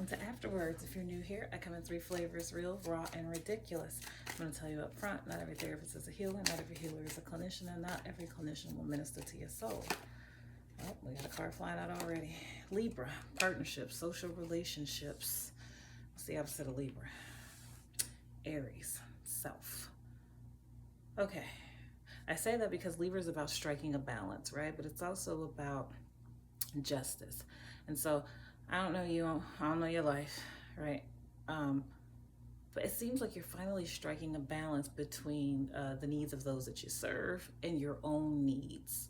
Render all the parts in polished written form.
to Afterwards. If you're new here, I come in three flavors: real, raw, and ridiculous. I'm going to tell you up front, not every therapist is a healer, not every healer is a clinician, and not every clinician will minister to your soul. Oh, we got a card flying out already. Libra, partnerships, social relationships. What's the opposite of Libra? Aries, self. Okay, I say that because Libra is about striking a balance, right? But it's also about justice. And so I don't know you, I don't know your life, right? But it seems like you're finally striking a balance between the needs of those that you serve and your own needs.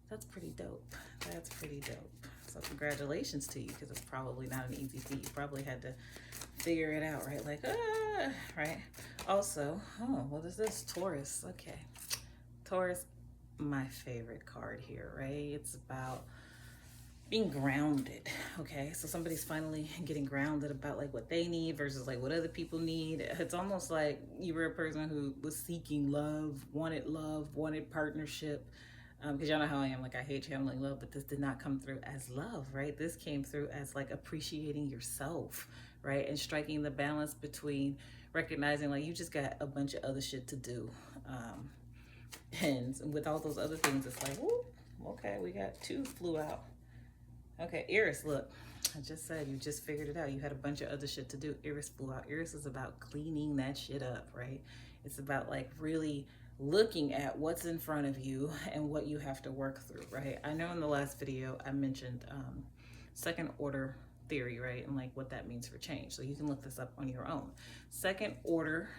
That's pretty dope. That's pretty dope. So congratulations to you, because it's probably not an easy feat. You probably had to figure it out, right? Like, right? Also, what is this? Taurus. Okay. Taurus, my favorite card here, right? It's about being grounded. Okay, so somebody's finally getting grounded about like what they need versus like what other people need. It's almost like you were a person who was seeking love, wanted partnership, because y'all know how I am. Like, I hate channeling love, but this did not come through as love, right? This came through as like appreciating yourself, right? And striking the balance between recognizing like you just got a bunch of other shit to do, and with all those other things, it's like, whoop, okay, we got two flew out. Okay, Eris, look, I just said you just figured it out. You had a bunch of other shit to do. Eris flew out. Eris is about cleaning that shit up, right? It's about like really looking at what's in front of you and what you have to work through, right? I know in the last video I mentioned second order theory, right? And like what that means for change. So you can look this up on your own. Second order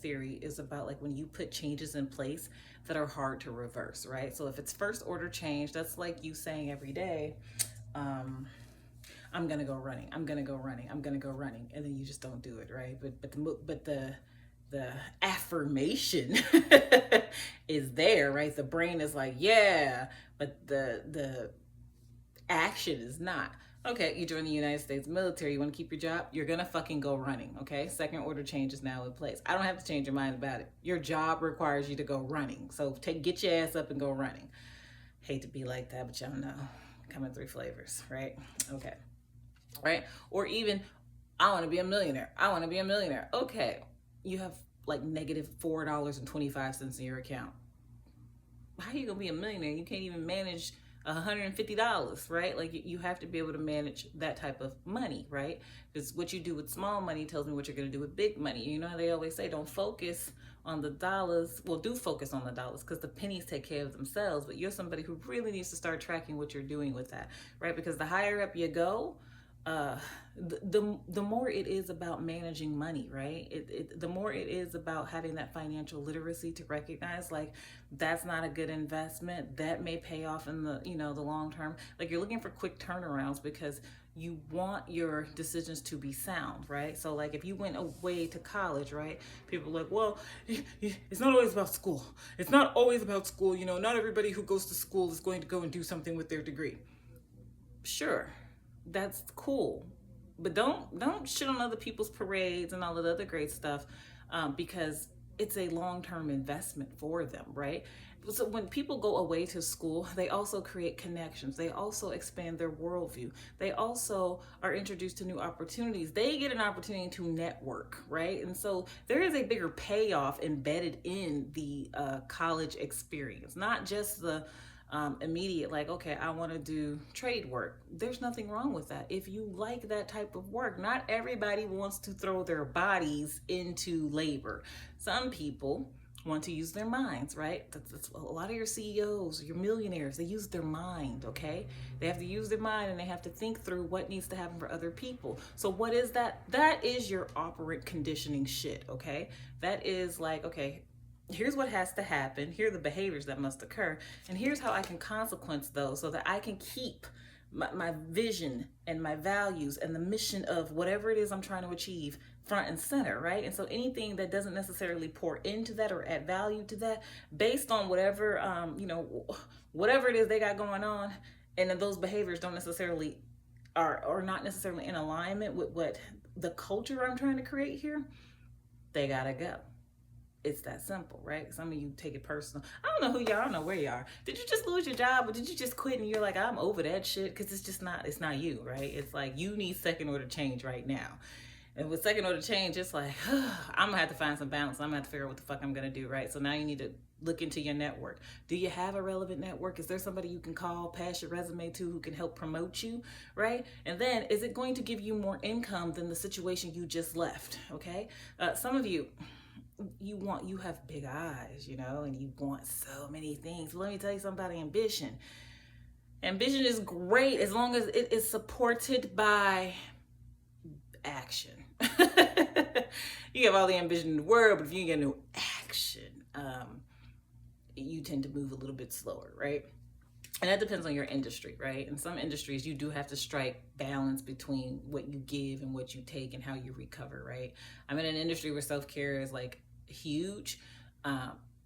theory is about like when you put changes in place that are hard to reverse, right? So if it's first order change, that's like you saying every day, I'm gonna go running, I'm gonna go running, I'm gonna go running, and then you just don't do it, right? But the affirmation is there, right? The brain is like, yeah, but the action is not. Okay, you join the United States military, you want to keep your job, you're gonna fucking go running, okay? Second order change is now in place. I don't have to change your mind about it. Your job requires you to go running, so get your ass up and go running. Hate to be like that, but y'all know, come in three flavors, right? Okay, right? Or even, I want to be a millionaire. I want to be a millionaire. Okay, you have like negative $4.25 in your account. How are you gonna be a millionaire? You can't even manage $150, right? Like you have to be able to manage that type of money, right? Because what you do with small money tells me what you're gonna do with big money. You know how they always say, don't focus on the dollars. Well, do focus on the dollars, because the pennies take care of themselves. But you're somebody who really needs to start tracking what you're doing with that, right? Because the higher up you go, the more it is about managing money, right? The more it is about having that financial literacy to recognize like that's not a good investment, that may pay off in the the long term. Like, you're looking for quick turnarounds because you want your decisions to be sound, right? So like if you went away to college, right, people are like, well, it's not always about school, it's not always about school, not everybody who goes to school is going to go and do something with their degree. Sure, that's cool, but don't shit on other people's parades and all of the other great stuff, because it's a long-term investment for them, right? So when people go away to school, they also create connections, they also expand their worldview, they also are introduced to new opportunities, they get an opportunity to network, right? And so there is a bigger payoff embedded in the college experience, not just the immediate, like, okay, I want to do trade work. There's nothing wrong with that if you like that type of work. Not everybody wants to throw their bodies into labor. Some people want to use their minds, right? That's a lot of your CEOs, your millionaires, they use their mind, okay? They have to use their mind and they have to think through what needs to happen for other people. So what is that? That is your operant conditioning shit, okay? That is like, okay, here's what has to happen, here are the behaviors that must occur, and here's how I can consequence those so that I can keep my vision and my values and the mission of whatever it is I'm trying to achieve front and center, right? And so anything that doesn't necessarily pour into that or add value to that, based on whatever whatever it is they got going on, and those behaviors don't necessarily are not necessarily in alignment with what the culture I'm trying to create here, they gotta go. It's that simple, right? Some of you take it personal. I don't know who you are. I don't know where you are. Did you just lose your job, or did you just quit and you're like, I'm over that shit? Because it's not you, right? It's like you need second order change right now. And with second order change, it's like, I'm gonna have to find some balance. I'm gonna have to figure out what the fuck I'm gonna do, right? So now you need to look into your network. Do you have a relevant network? Is there somebody you can call, pass your resume to, who can help promote you, right? And then, is it going to give you more income than the situation you just left, okay? Some of you, you have big eyes, and you want so many things. Let me tell you something about ambition. Ambition is great as long as it is supported by action. You have all the ambition in the world, but if you ain't got no action, you tend to move a little bit slower, right? And that depends on your industry, right? In some industries, you do have to strike balance between what you give and what you take and how you recover, right? I'm in an industry where self-care is like huge,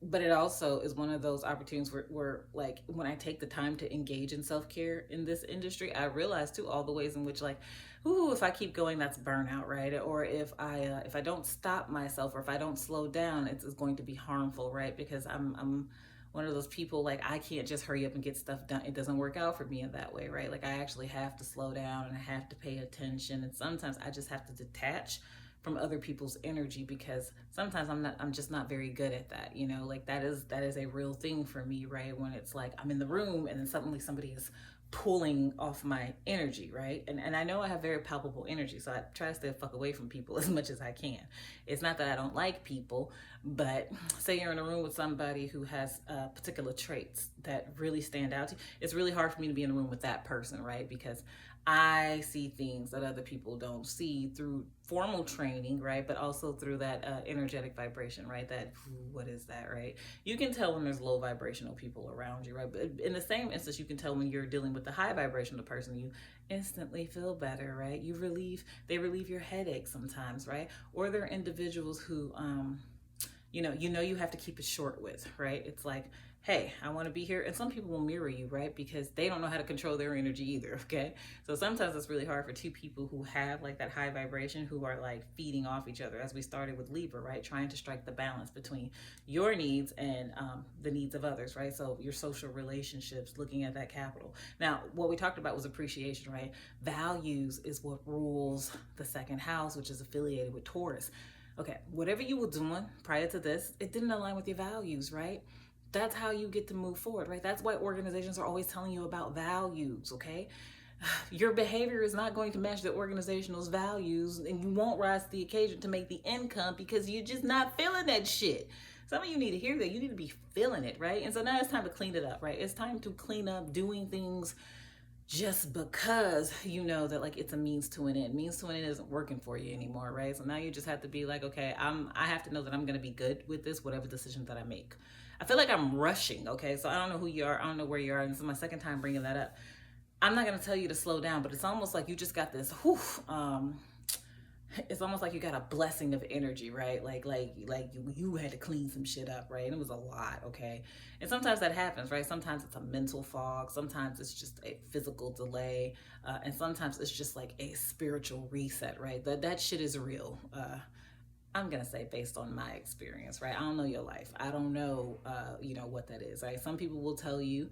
but it also is one of those opportunities where like when I take the time to engage in self-care in this industry, I realize too all the ways in which like, ooh, if I keep going, that's burnout, right? Or if I don't stop myself, or if I don't slow down, it's going to be harmful, right? Because I'm one of those people, like, I can't just hurry up and get stuff done. It doesn't work out for me in that way, right? Like, I actually have to slow down and I have to pay attention. And sometimes I just have to detach from other people's energy, because sometimes I'm just not very good at that, like that is a real thing for me, right? When it's like I'm in the room and then suddenly somebody is pulling off my energy, right? And I know I have very palpable energy, so I try to stay the fuck away from people as much as I can. It's not that I don't like people, but say you're in a room with somebody who has particular traits that really stand out to you. It's really hard for me to be in a room with that person, right? Because I see things that other people don't see through formal training, right? But also through that energetic vibration, right? That, what is that, right? You can tell when there's low vibrational people around you, right? But in the same instance, you can tell when you're dealing with the high vibrational person, you instantly feel better, right? They relieve your headache sometimes, right? Or they're individuals who, you have to keep it short with, right? It's like, hey, I want to be here. And some people will mirror you, right? Because they don't know how to control their energy either, okay? So sometimes it's really hard for two people who have like that high vibration, who are like feeding off each other, as we started with Libra, right? Trying to strike the balance between your needs and the needs of others, right? So your social relationships, looking at that capital. Now, what we talked about was appreciation, right? Values is what rules the second house, which is affiliated with Taurus. Okay, whatever you were doing prior to this, it didn't align with your values, right? That's how you get to move forward, right? That's why organizations are always telling you about values, okay? Your behavior is not going to match the organizational's values, and you won't rise to the occasion to make the income because you're just not feeling that shit. Some of you need to hear that. You need to be feeling it, right? And so now it's time to clean it up, right? It's time to clean up doing things just because you know that like it's a means to an end. Means to an end isn't working for you anymore, right? So now you just have to be like, okay, I have to know that I'm gonna be good with this, whatever decision that I make. I feel like I'm rushing, okay? So I don't know who you are, I don't know where you are, and this is my second time bringing that up. I'm not gonna tell you to slow down, but it's almost like you just got this, it's almost like you got a blessing of energy, right? Like you had to clean some shit up, right? And it was a lot, okay? And sometimes that happens, right? Sometimes it's a mental fog, sometimes it's just a physical delay, and sometimes it's just like a spiritual reset, right? That shit is real. I'm gonna say based on my experience, right? I don't know your life. I don't know, what that is, right? Some people will tell you,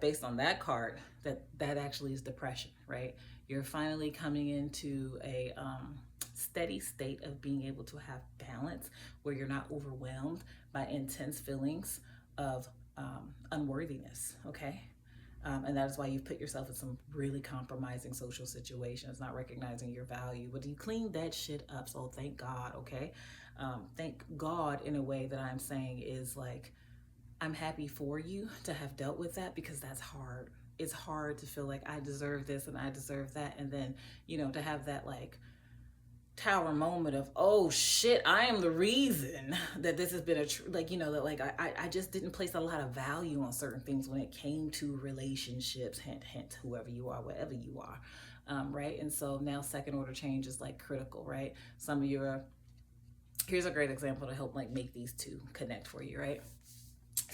based on that card, that actually is depression, right? You're finally coming into a steady state of being able to have balance, where you're not overwhelmed by intense feelings of unworthiness, okay? And that is why you've put yourself in some really compromising social situations, not recognizing your value. But you cleaned that shit up, so thank God, okay? Thank God in a way that I'm saying is like, I'm happy for you to have dealt with that, because that's hard. It's hard to feel like I deserve this and I deserve that. And then, to have that like tower moment of, oh shit, I am the reason that this has been I just didn't place a lot of value on certain things when it came to relationships, hint, whoever you are, whatever you are, right? And so now second order change is like critical, right? Some of you are, here's a great example to help like make these two connect for you, right?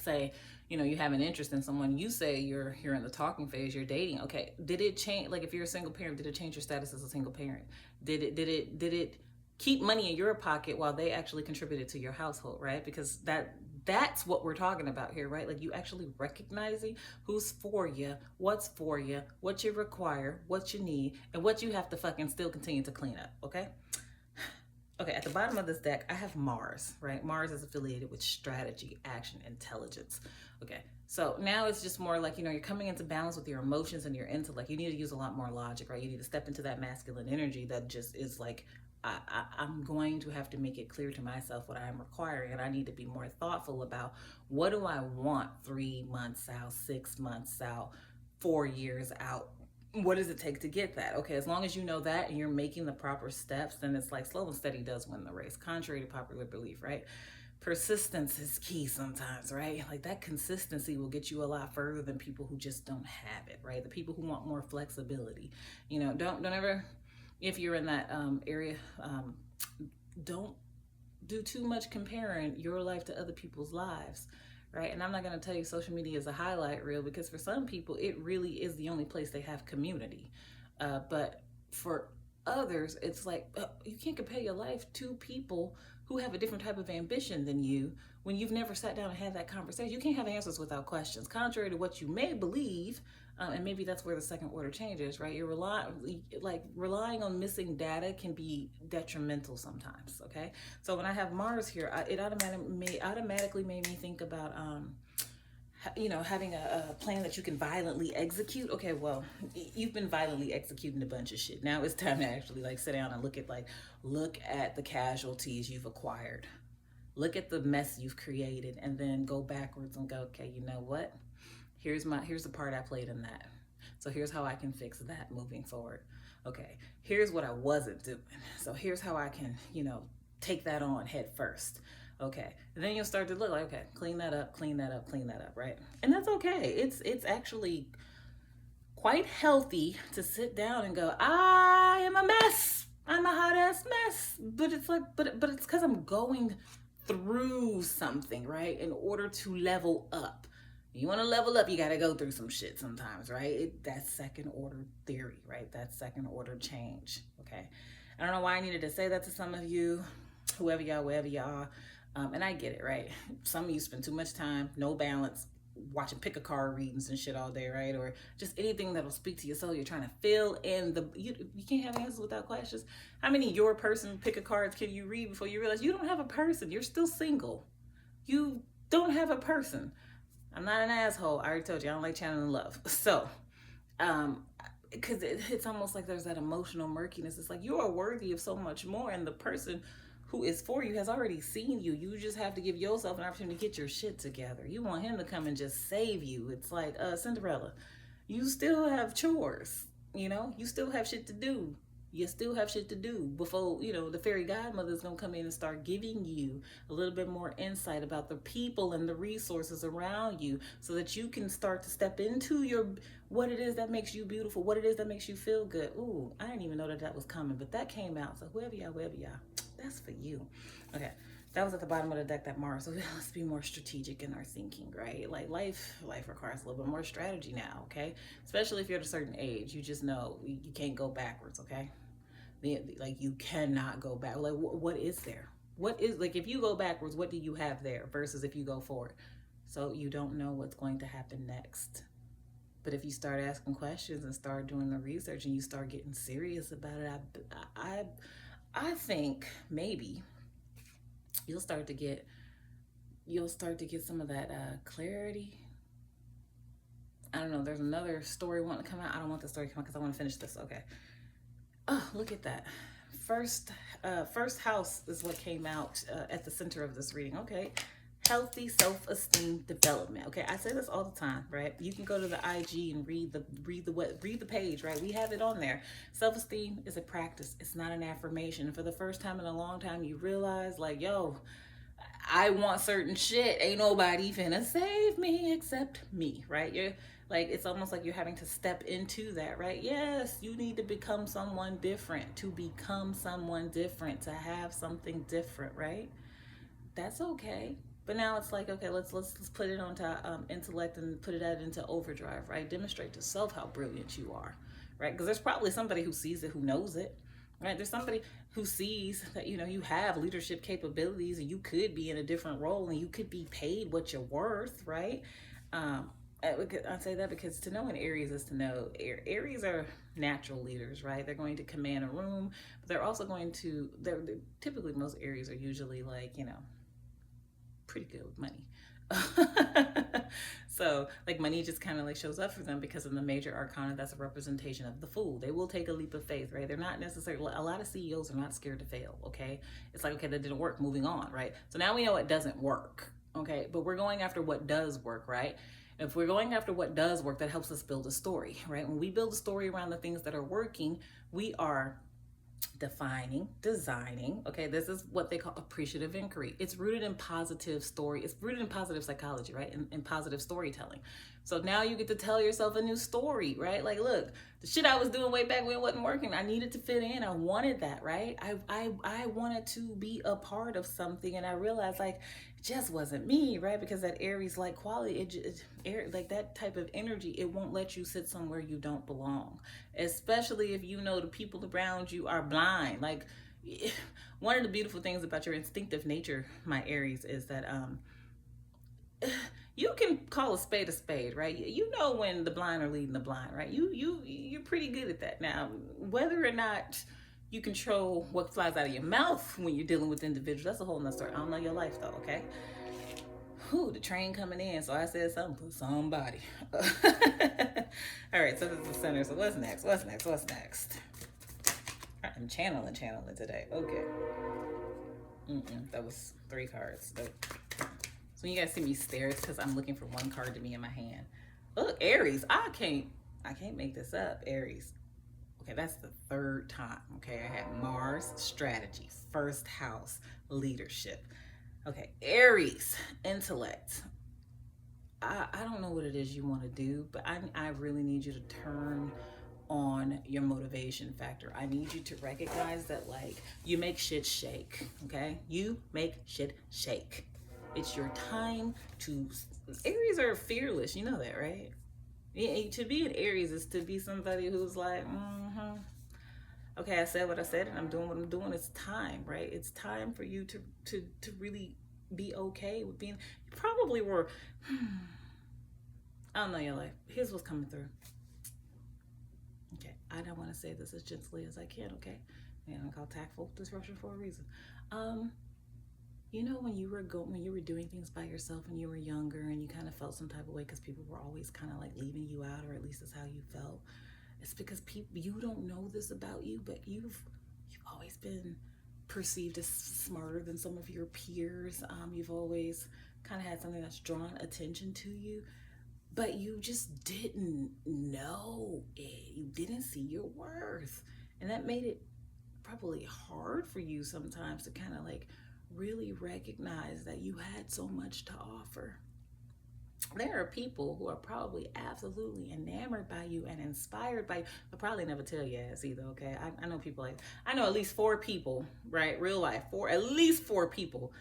Say, you have an interest in someone, you say you're in the talking phase, you're dating. Okay, did it change, like if you're a single parent, did it change your status as a single parent? Did it keep money in your pocket while they actually contributed to your household, right? Because that's what we're talking about here, right? Like you actually recognizing who's for you, what you require, what you need, and what you have to fucking still continue to clean up, okay? Okay, at the bottom of this deck, I have Mars, right? Mars is affiliated with strategy, action, intelligence. Okay, so now it's just more like, you're coming into balance with your emotions and your intellect. You need to use a lot more logic, right? You need to step into that masculine energy that just is like, I'm going to have to make it clear to myself what I'm requiring, and I need to be more thoughtful about what do I want 3 months out, 6 months out, 4 years out. What does it take to get that? Okay, as long as you know that and you're making the proper steps, then it's like slow and steady does win the race, contrary to popular belief, right? Persistence is key sometimes, right? Like that consistency will get you a lot further than people who just don't have it, right? The people who want more flexibility. Don't ever, if you're in that area, don't do too much comparing your life to other people's lives, right? And I'm not going to tell you social media is a highlight reel, because for some people it really is the only place they have community, but for others it's like, you can't compare your life to people who have a different type of ambition than you when you've never sat down and had that conversation. You can't have answers without questions, contrary to what you may believe. And maybe that's where the second order changes, right? You're relying on missing data can be detrimental sometimes. Okay, so when I have Mars here, it automatically made me think about having a plan that you can violently execute. Okay, well, you've been violently executing a bunch of shit. Now it's time to actually sit down and look at the casualties you've acquired, look at the mess you've created, and then go backwards and go, okay, you know what? Here's the part I played in that. So here's how I can fix that moving forward. Okay, here's what I wasn't doing. So here's how I can, take that on head first. Okay, and then you'll start to look like, okay, clean that up, right? And that's okay. It's actually quite healthy to sit down and go, I am a mess. I'm a hot ass mess. But it's like, but it's because I'm going through something, right? In order to level up. You want to level up, you got to go through some shit sometimes, right? That's second order theory, right? That's second order change, okay? I don't know why I needed to say that to some of you, whoever y'all, wherever y'all are. And I get it, right? Some of you spend too much time, no balance, watching pick a card readings and shit all day, right? Or just anything that'll speak to your soul. You're trying to fill in you can't have answers without questions. How many your person pick a cards can you read before you realize you don't have a person? You're still single. You don't have a person. I'm not an asshole. I already told you I don't like channeling love. So, because it's almost like there's that emotional murkiness. It's like you are worthy of so much more, and the person who is for you has already seen you. You just have to give yourself an opportunity to get your shit together. You want him to come and just save you. It's like Cinderella. You still have chores, you still have shit to do. You still have shit to do before, the fairy godmother is going to come in and start giving you a little bit more insight about the people and the resources around you, so that you can start to step into what it is that makes you beautiful, what it is that makes you feel good. Ooh, I didn't even know that was coming, but that came out. So whoever y'all, that's for you. Okay, that was at the bottom of the deck, that Mars. So let's be more strategic in our thinking, right? Like life requires a little bit more strategy now, okay? Especially if you're at a certain age. You just know you can't go backwards, okay? Like you cannot go back. Like what is there? What is, like, if you go backwards, what do you have there versus if you go forward? So you don't know what's going to happen next. But if you start asking questions and start doing the research and you start getting serious about it, I think maybe you'll start to get some of that clarity. I don't know. There's another story wanting to come out. I don't want the story to come out because I want to finish this. Okay. Oh, look at that. First house is what came out at the center of this reading. Okay. Healthy self-esteem development. Okay, I say this all the time, right? You can go to the IG and read the page, right? We have it on there. Self-esteem is a practice. It's not an affirmation. And for the first time in a long time, you realize, like, yo, I want certain shit. Ain't nobody finna save me except me, right? You're like, it's almost like you're having to step into that, right? Yes, you need to become someone different, to have something different, right? That's okay. But now it's like, okay, let's put it onto intellect and put it out into overdrive, right? Demonstrate to self how brilliant you are, right? Because there's probably somebody who sees it, who knows it, right? There's somebody who sees that, you have leadership capabilities and you could be in a different role and you could be paid what you're worth, right? Um, I say that because to know an Aries is to know Aries are natural leaders, right? They're going to command a room, but they're also going to, they're typically, most Aries are usually like, pretty good with money. So like money just kind of like shows up for them because in the major arcana, that's a representation of the fool. They will take a leap of faith, right? They're not necessarily, a lot of CEOs are not scared to fail. Okay, it's like, okay, that didn't work, moving on, right? So now we know it doesn't work. Okay, but we're going after what does work, right? If we're going after what does work, that helps us build a story, right? When we build a story around the things that are working, we are defining, designing. Okay, this is what they call appreciative inquiry. It's rooted in positive story. It's rooted in positive psychology, right? In positive storytelling. So now you get to tell yourself a new story, right? Like, look, the shit I was doing way back when wasn't working. I needed to fit in. I wanted that, right? I wanted to be a part of something, and I realized like it just wasn't me, right? Because that Aries like quality, like that type of energy, it won't let you sit somewhere you don't belong, especially if you know the people around you are blind. Like, one of the beautiful things about your instinctive nature, my Aries, is that you can call a spade, right? You know when the blind are leading the blind, right? You're pretty good at that. Now, whether or not you control what flies out of your mouth when you're dealing with individuals, that's a whole nother story. I don't know your life though, okay? Whew, the train coming in, so I said something for somebody. All right, so this is the center. So what's next? What's next? I'm channeling today. Okay. That was 3 cards. So when you guys see me stare, it's because I'm looking for one card to be in my hand. Look, Aries. I can't make this up. Aries. Okay, that's the 3rd time. Okay, I had Mars, strategy, 1st house, leadership. Okay, Aries, intellect. I don't know what it is you want to do, but I really need you to turn on your motivation factor. I need you to recognize that, like, you make shit shake, okay? You make shit shake. It's your time to, Aries are fearless, you know that, right? To be an Aries is to be somebody who's like, okay, I said what I said and I'm doing what I'm doing. It's time, right? It's time for you to really be okay with being, you probably were, I don't know your life. Here's what's coming through. Okay, I don't want to say this as gently as I can, okay? And I'm called Tactful Disruption for a reason. When you were doing things by yourself when you were younger and you kind of felt some type of way because people were always kind of like leaving you out, or at least that's how you felt. It's because you don't know this about you, but you've always been perceived as smarter than some of your peers. You've always kind of had something that's drawn attention to you, but you just didn't know it. You didn't see your worth, and that made it probably hard for you sometimes to kind of like really recognize that you had so much to offer. There are people who are probably absolutely enamored by you and inspired by you. They'll probably never tell you ass either, okay? I know people like, I know at least 4 people, right? Real life, at least 4 people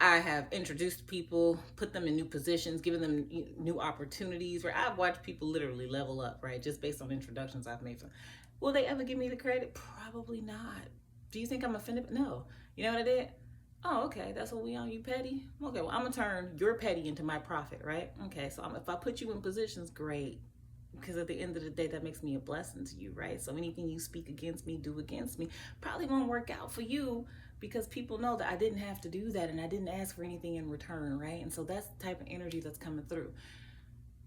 I have introduced people, put them in new positions, given them new opportunities, where I've watched people literally level up, right? Just based on introductions I've made. Will they ever give me the credit? Probably not. Do you think I'm offended? No. You know what I did? Oh, okay, that's what we on, you petty? Okay, well, I'm gonna turn your petty into my profit, right? Okay, so if I put you in positions, great. Because at the end of the day, that makes me a blessing to you, right? So anything you speak against me, do against me, probably won't work out for you because people know that I didn't have to do that and I didn't ask for anything in return, right? And so that's the type of energy that's coming through.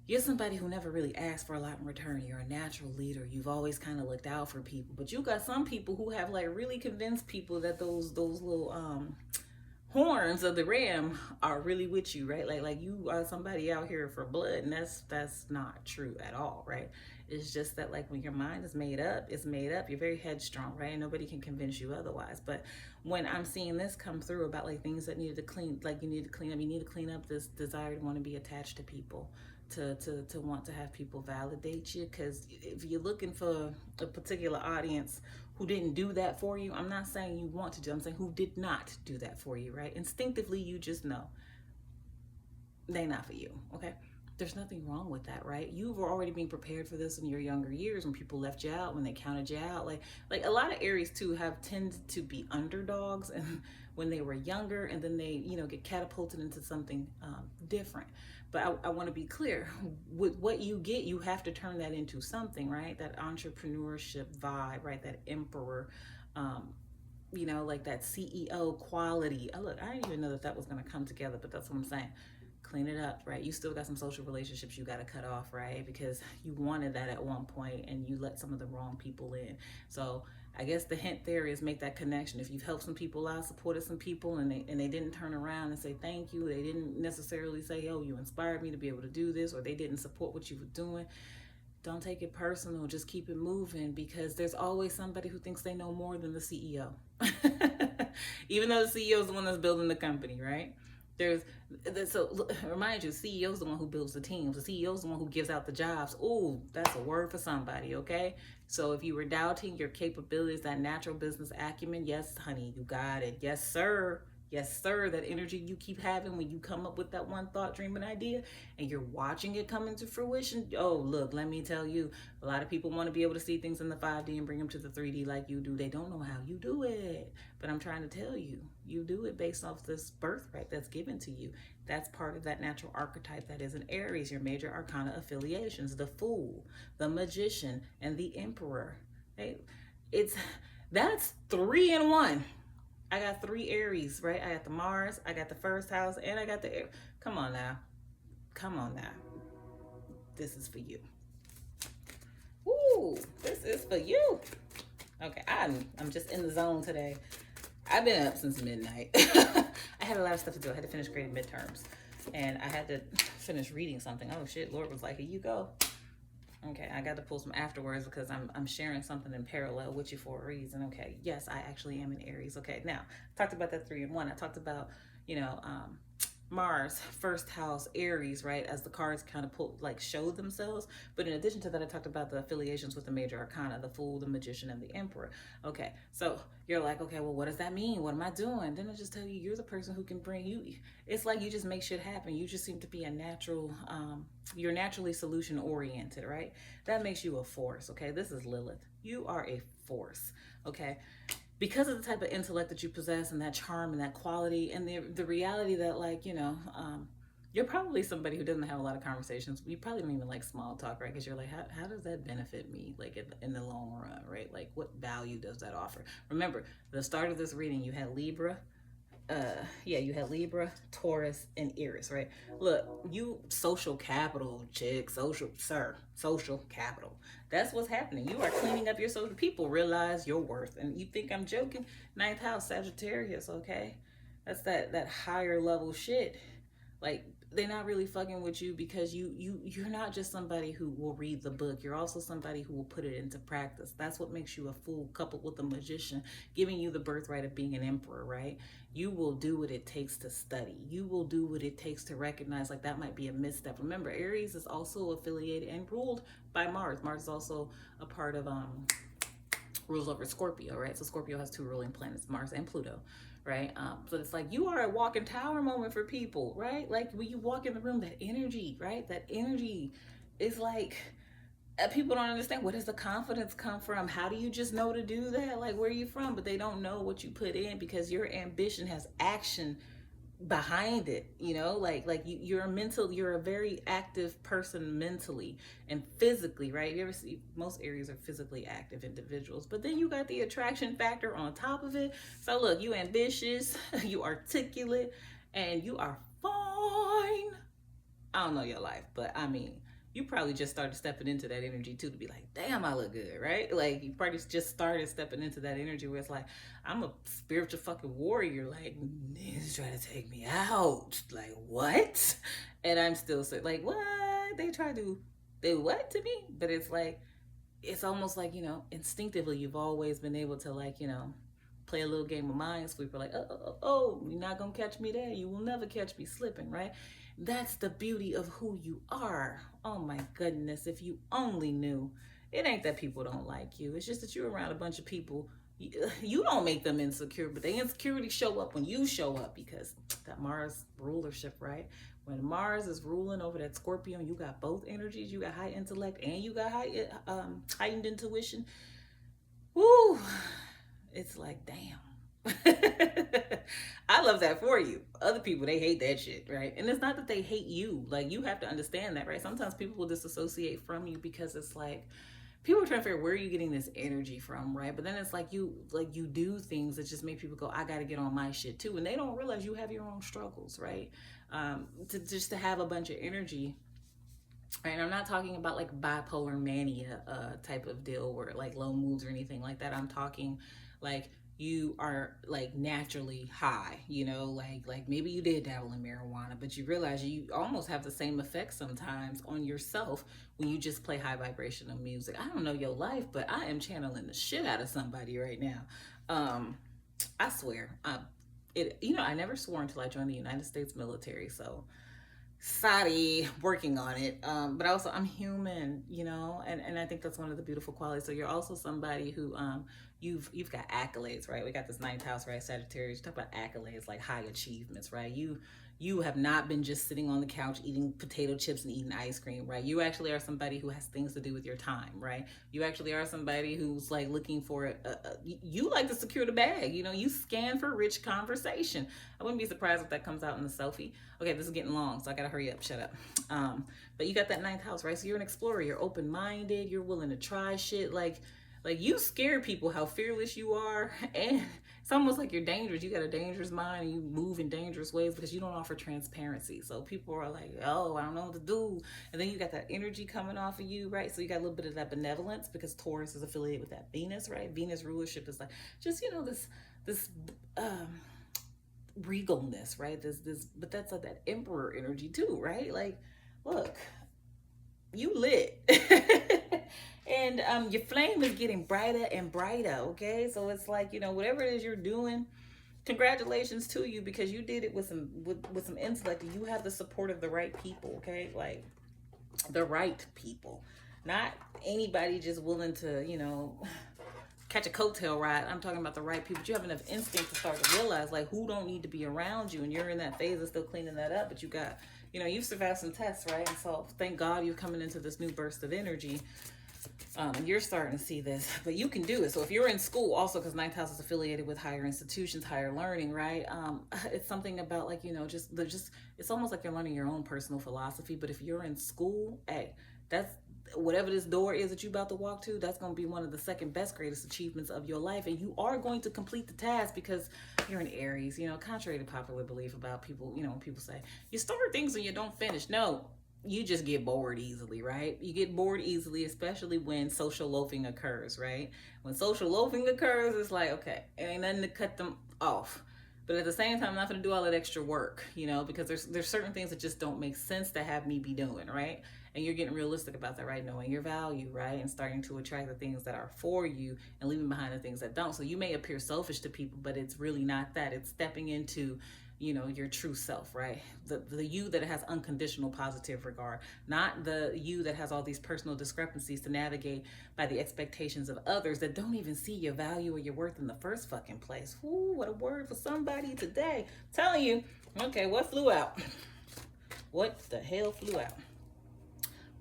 You're somebody who never really asked for a lot in return. You're a natural leader. You've always kind of looked out for people, but you got some people who have like really convinced people that those little horns of the ram are really with you, right? Like you are somebody out here for blood, and that's not true at all, right? It's just that like when your mind is made up, it's made up. You're very headstrong, right? Nobody can convince you otherwise. But when I'm seeing this come through about like things that needed to clean, like you need to clean up this desire to want to be attached to people, to want to have people validate you. Because if you're looking for a particular audience who didn't do that for you, I'm not saying you want to do, I'm saying who did not do that for you, right? Instinctively, you just know they not for you, okay? There's nothing wrong with that, right? You were already being prepared for this in your younger years when people left you out, when they counted you out. Like a lot of Aries too have tended to be underdogs and when they were younger, and then they, get catapulted into something different. But I want to be clear, with what you get, you have to turn that into something, right? That entrepreneurship vibe, right? That emperor, like that CEO quality. Look, I didn't even know that was going to come together, but that's what I'm saying. Clean it up, right? You still got some social relationships you got to cut off, right? Because you wanted that at one point and you let some of the wrong people in. So I guess the hint there is make that connection. If you've helped some people out, supported some people, and they didn't turn around and say thank you, they didn't necessarily say, oh, you inspired me to be able to do this, or they didn't support what you were doing, don't take it personal. Just keep it moving, because there's always somebody who thinks they know more than the CEO. Even though the CEO is the one that's building the company, right? So remind you, the CEO is the one who builds the teams. The CEO is the one who gives out the jobs. Ooh, that's a word for somebody, okay? So if you were doubting your capabilities, that natural business acumen, yes, honey, you got it. Yes, sir. Yes, sir. That energy you keep having when you come up with that one thought, dream, and idea, and you're watching it come into fruition. Oh, look, let me tell you, a lot of people want to be able to see things in the 5D and bring them to the 3D like you do. They don't know how you do it. But I'm trying to tell you, you do it based off this birthright that's given to you. That's part of that natural archetype that is in Aries, your major arcana affiliations, the Fool, the Magician, and the Emperor. Hey, that's 3 in 1. I got 3 Aries, right? I got the Mars, I got the first house, and I got the Aries. Come on now. Come on now. This is for you. Ooh, this is for you. Okay, I'm just in the zone today. I've been up since midnight. I had a lot of stuff to do. I had to finish grading midterms, and I had to finish reading something. Oh shit, Lord was like, here you go. Okay, I got to pull some afterwards because I'm sharing something in parallel with you for a reason. Okay, yes, I actually am in Aries. Okay, now I talked about that 3 in 1. I talked about, Mars, first house, Aries, right? As the cards kind of show themselves. But in addition to that, I talked about the affiliations with the major arcana, the Fool, the Magician, and the Emperor. Okay, so you're like, okay, well, what does that mean? What am I doing? Then I just tell you, you're the person who can bring you. It's like you just make shit happen. You just seem to be a natural, you're naturally solution oriented, right? That makes you a force, okay? This is Lilith. You are a force, okay? Because of the type of intellect that you possess, and that charm and that quality, and the reality that, you're probably somebody who doesn't have a lot of conversations. You probably don't even like small talk, right? Because you're like, how does that benefit me, like in the long run, right? Like, what value does that offer? Remember, the start of this reading, you had Libra, you had Libra, Taurus, and Aries, right? Look, you social capital, chick, social capital. That's what's happening. You are cleaning up your social. People realize your worth, and you think I'm joking? 9th house, Sagittarius, okay? That's that higher level shit. Like, they're not really fucking with you because you're not just somebody who will read the book. You're also somebody who will put it into practice. That's what makes you a fool, coupled with a magician, giving you the birthright of being an emperor, right? You will do what it takes to study. You will do what it takes to recognize, like, that might be a misstep. Remember, Aries is also affiliated and ruled by Mars. Mars is also a part of rules over Scorpio, right? So Scorpio has 2 ruling planets, Mars and Pluto, right? So it's like you are a walking tower moment for people, right? Like when you walk in the room, that energy, right? That energy is like, people don't understand, where does the confidence come from? How do you just know to do that? Like, where are you from? But they don't know what you put in, because your ambition has action behind it, you're a very active person mentally and physically, right? You ever see, most Aries are physically active individuals, but then you got the attraction factor on top of it. So look, you ambitious, you articulate, and you are fine. I don't know your life, but I mean, you probably just started stepping into that energy too, to be like, damn, I look good, right? Like, you probably just started stepping into that energy where it's like, I'm a spiritual fucking warrior. Like, niggas trying to take me out. Like, what? And I'm still like, what? They try to do what to me? But it's like, it's almost like, instinctively, you've always been able to, play a little game of Minesweeper, like, oh, you're not gonna catch me there. You will never catch me slipping, right? That's the beauty of who you are. Oh my goodness, if you only knew. It ain't that people don't like you. It's just that you're around a bunch of people. You don't make them insecure, but the insecurity show up when you show up, because that Mars rulership, right? When Mars is ruling over that Scorpio, and you got both energies, you got high intellect and you got heightened intuition. Woo! It's like, damn. I love that for you. Other people, they hate that shit, right? And it's not that they hate you. Like, you have to understand that, right? Sometimes people will disassociate from you because it's like, people are trying to figure out where are you getting this energy from, right? But then it's like you do things that just make people go, I gotta get on my shit too. And they don't realize you have your own struggles, right? To have a bunch of energy. And I'm not talking about like bipolar mania type of deal where like low moods or anything like that. I'm talking like you are like naturally high, like maybe you did dabble in marijuana, but you realize you almost have the same effect sometimes on yourself when you just play high vibrational music. I don't know your life, but I am channeling the shit out of somebody right now. I swear. I never swore until I joined the United States military, so sorry, working on it. But also I'm human, and I think that's one of the beautiful qualities. So you're also somebody who you've got accolades, right? We got this ninth house, right? Sagittarius. You talk about accolades, like high achievements, right? You have not been just sitting on the couch eating potato chips and eating ice cream, right? You actually are somebody who has things to do with your time, right? You actually are somebody who's like looking for you like to secure the bag, you scan for rich conversation. I wouldn't be surprised if that comes out in the selfie. Okay, this is getting long, so I gotta hurry up. Shut up. But you got that ninth house, right? So you're an explorer. You're open-minded. You're willing to try shit. Like you scare people how fearless you are, and it's almost like you're dangerous. You got a dangerous mind, and you move in dangerous ways because you don't offer transparency. So people are like, "Oh, I don't know what to do," and then you got that energy coming off of you, right? So you got a little bit of that benevolence because Taurus is affiliated with that Venus, right? Venus rulership is like just this um regalness, right? This, but that's like that emperor energy too, right? Like, look, you lit. And your flame is getting brighter and brighter, okay? So it's like, whatever it is you're doing, congratulations to you because you did it with some intellect, and you have the support of the right people, okay? Like the right people, not anybody just willing to catch a coattail ride. I'm talking about the right people. But you have enough instinct to start to realize like who don't need to be around you, and you're in that phase of still cleaning that up. But you got, you've survived some tests, right? And so thank God you're coming into this new burst of energy. And you're starting to see this, but you can do it. So if you're in school, also because ninth house is affiliated with higher institutions, higher learning, right? It's something about like just it's almost like you're learning your own personal philosophy. But if you're in school, hey, that's whatever this door is that you're about to walk to, that's going to be one of the second best greatest achievements of your life, and you are going to complete the task because you're an Aries. Contrary to popular belief about people, when people say you start things and you don't finish. No, you just get bored easily, right? You get bored easily, especially when social loafing occurs, right? When social loafing occurs, it's like, okay, it ain't nothing to cut them off. But at the same time, I'm not going to do all that extra work, because there's certain things that just don't make sense to have me be doing, right? And you're getting realistic about that, right? Knowing your value, right? And starting to attract the things that are for you and leaving behind the things that don't. So you may appear selfish to people, but it's really not that. It's stepping into your true self, right? The you that has unconditional positive regard, not the you that has all these personal discrepancies to navigate by the expectations of others that don't even see your value or your worth in the first fucking place. Ooh, what a word for somebody today. I'm telling you. Okay, what flew out? What the hell flew out?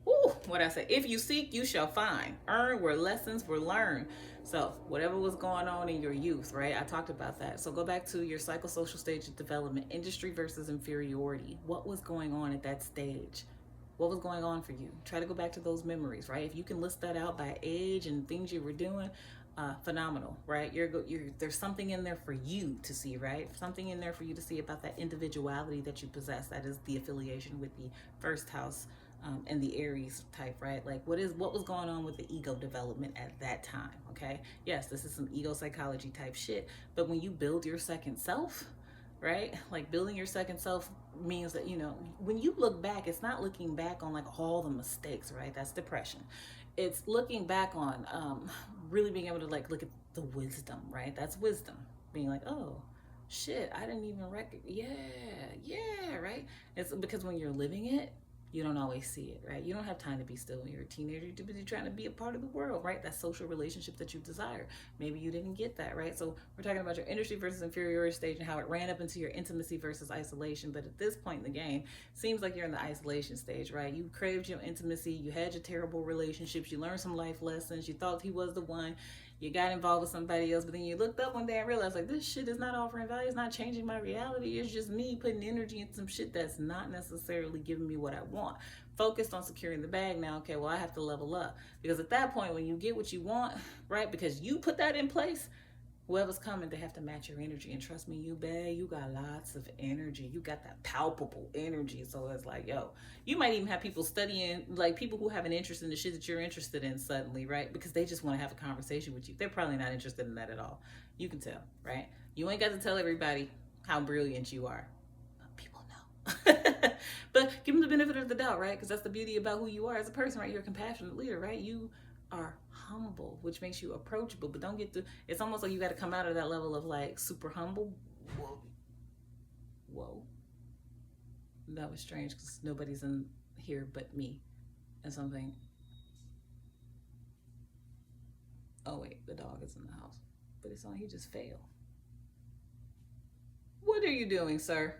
Ooh, what I say? If you seek, you shall find. Earn where lessons were learned. So whatever was going on in your youth, right? I talked about that. So go back to your psychosocial stage of development, industry versus inferiority. What was going on at that stage? What was going on for you? Try to go back to those memories, right? If you can list that out by age and things you were doing, phenomenal, right? There's something in there for you to see, right? Something in there for you to see about that individuality that you possess. That is the affiliation with the first house. And the Aries type, right? Like what was going on with the ego development at that time, okay? Yes, this is some ego psychology type shit, but when you build your second self, right? Like building your second self means that, when you look back, it's not looking back on like all the mistakes, right? That's depression. It's looking back on really being able to like look at the wisdom, right? That's wisdom. Being like, oh, shit, I didn't even recognize. Yeah, right? It's because when you're living it, You don't always see it, right? You don't have time to be still when you're a teenager. You're too busy trying to be a part of the world, right? That social relationship that you desire. Maybe you didn't get that, right? So we're talking about your industry versus inferiority stage and how it ran up into your intimacy versus isolation. But at this point in the game, seems like you're in the isolation stage, right? You craved your intimacy. You had your terrible relationships. You learned some life lessons. You thought he was the one. You got involved with somebody else, but then you looked up one day and realized, like, this shit is not offering value. It's not changing my reality. It's just me putting energy into some shit that's not necessarily giving me what I want. Focused on securing the bag now. Okay, well, I have to level up. Because at that point, when you get what you want, right, because you put that in place, whoever's coming, they have to match your energy. And trust me, you babe, you got lots of energy. You got that palpable energy. So it's like, yo, you might even have people studying, like people who have an interest in the shit that you're interested in suddenly, right? Because they just want to have a conversation with you. They're probably not interested in that at all. You can tell, right? You ain't got to tell everybody how brilliant you are. People know. But give them the benefit of the doubt, right? Because that's the beauty about who you are as a person, right? You're a compassionate leader, right? You are humble, which makes you approachable, but don't get to, it's almost like you got to come out of that level of like super humble. Whoa. That was strange because nobody's in here but me and something. Oh wait, the dog is in the house, but it's on, he just failed. What are you doing, sir?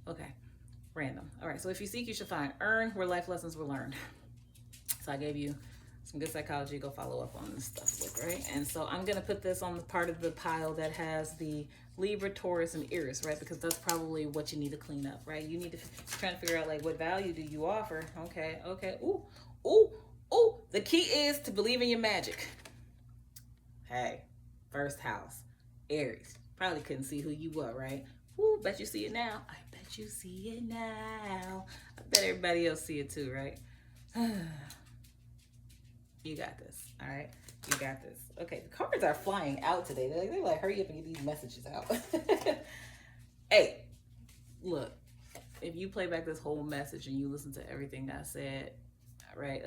Okay, random. All right, so if you seek, you should find. Earn where life lessons were learned. So I gave you some good psychology. Go follow up on this stuff with, right? And so I'm going to put this on the part of the pile that has the Libra, Taurus, and Aries, right? Because that's probably what you need to clean up, right? You need to try to figure out, like, what value do you offer? Okay. Ooh. The key is to believe in your magic. Hey, first house, Aries. Probably couldn't see who you were, right? Ooh, bet you see it now. I bet you see it now. I bet everybody else see it too, right? You got this. All right. You got this. Okay. The cards are flying out today. They're like, hurry up and get these messages out. Hey, look, if you play back this whole message and you listen to everything I said, right?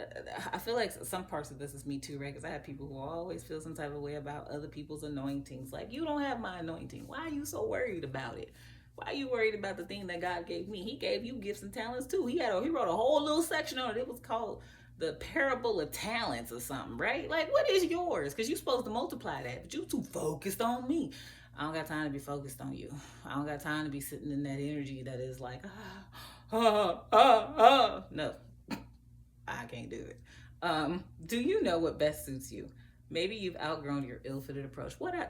I feel like some parts of this is me too, right? Because I have people who always feel some type of way about other people's anointings. Like, you don't have my anointing. Why are you so worried about it? Why are you worried about the thing that God gave me? He gave you gifts and talents too. He wrote a whole little section on it. It was called the parable of talents or something, right? Like, what is yours? Because you're supposed to multiply that, but you too focused on me. I don't got time to be focused on you. I don't got time to be sitting in that energy that is like, no, I can't do it. Do you know what best suits you? Maybe you've outgrown your ill-fitted approach. What I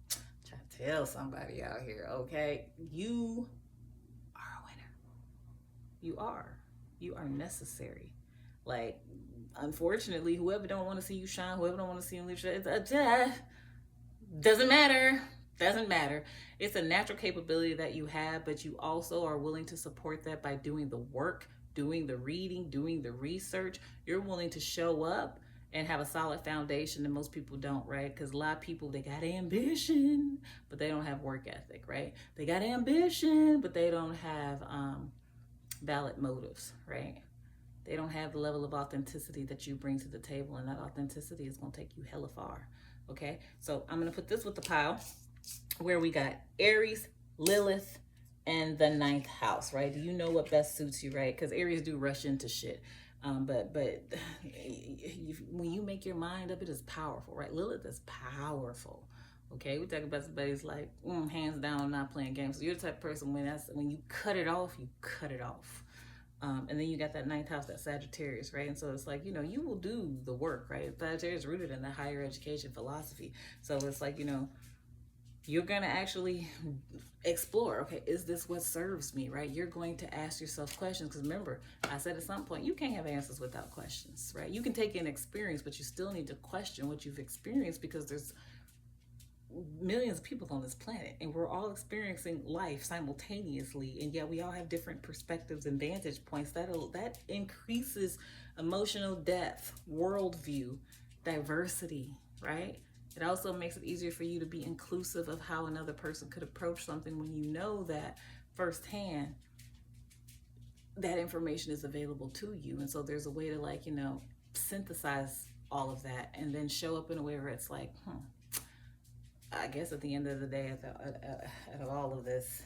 try to tell somebody out here, okay? You are a winner. You are. You are necessary. Like, unfortunately, whoever don't want to see you shine, whoever don't want to see you leave, doesn't matter. Doesn't matter. It's a natural capability that you have, but you also are willing to support that by doing the work, doing the reading, doing the research. You're willing to show up and have a solid foundation that most people don't, right? Because a lot of people, they got ambition, but they don't have work ethic, right? They got ambition, but they don't have valid motives, right? They don't have the level of authenticity that you bring to the table, and that authenticity is going to take you hella far, okay? So I'm going to put this with the pile where we got Aries, Lilith, and the ninth house, right? Do you know what best suits you, right? Because Aries do rush into shit. But when you make your mind up, it is powerful, right? Lilith is powerful. Okay, we talk about somebody's like, hands down, not playing games. So you're the type of person when you cut it off, you cut it off. And then you got that ninth house, that Sagittarius, right? And so it's like, you will do the work, right? Sagittarius is rooted in the higher education philosophy. So it's like, you're going to actually explore, okay, is this what serves me, right? You're going to ask yourself questions, because remember, I said at some point, you can't have answers without questions, right? You can take in experience, but you still need to question what you've experienced, because there's millions of people on this planet, and we're all experiencing life simultaneously, and yet we all have different perspectives and vantage points. That increases emotional depth, worldview, diversity, right? It also makes it easier for you to be inclusive of how another person could approach something when you know that firsthand that information is available to you. And so there's a way to synthesize all of that and then show up in a way where it's like, I guess at the end of the day, out of all of this,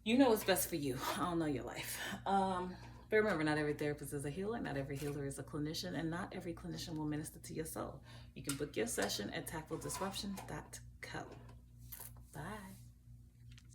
You know what's best for you. I don't know your life. But remember, not every therapist is a healer, not every healer is a clinician, and not every clinician will minister to your soul. You can book your session at tactfuldisruption.co. Bye.